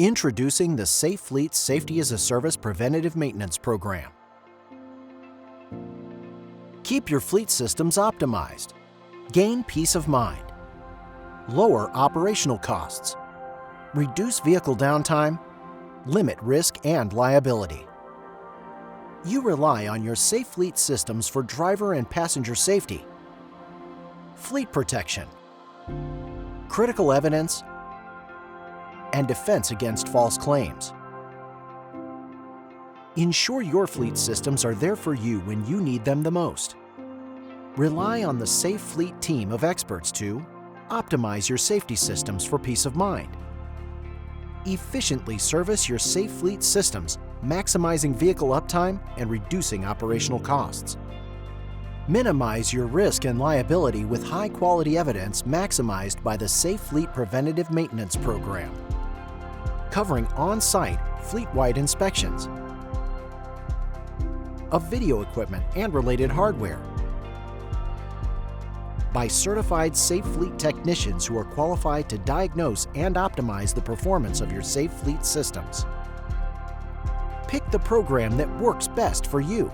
Introducing the Safe Fleet Safety as a Service Preventative Maintenance Program. Keep your fleet systems optimized. Gain peace of mind. Lower operational costs. Reduce vehicle downtime. Limit risk and liability. You rely on your Safe Fleet systems for driver and passenger safety, fleet protection, critical evidence, and defense against false claims. Ensure your fleet systems are there for you when you need them the most. Rely on the Safe Fleet team of experts to optimize your safety systems for peace of mind. Efficiently service your Safe Fleet systems, maximizing vehicle uptime and reducing operational costs. Minimize your risk and liability with high-quality evidence maximized by the Safe Fleet Preventative Maintenance Program, covering on-site, fleet-wide inspections of video equipment and related hardware by certified Safe Fleet technicians who are qualified to diagnose and optimize the performance of your Safe Fleet systems. Pick the program that works best for you.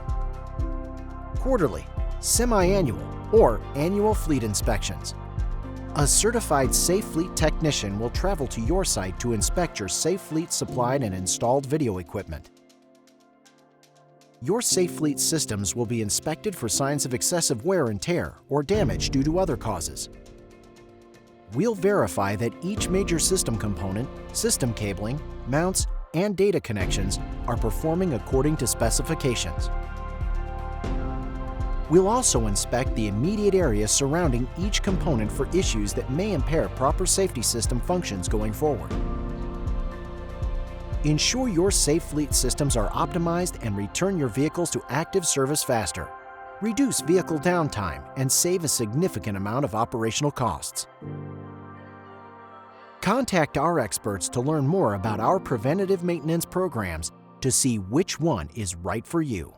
Quarterly, semi-annual, or annual fleet inspections. A certified Safe Fleet technician will travel to your site to inspect your Safe Fleet supplied and installed video equipment. Your Safe Fleet systems will be inspected for signs of excessive wear and tear or damage due to other causes. We'll verify that each major system component, system cabling, mounts, and data connections are performing according to specifications. We'll also inspect the immediate area surrounding each component for issues that may impair proper safety system functions going forward. Ensure your Safe Fleet systems are optimized and return your vehicles to active service faster. Reduce vehicle downtime and save a significant amount of operational costs. Contact our experts to learn more about our preventative maintenance programs to see which one is right for you.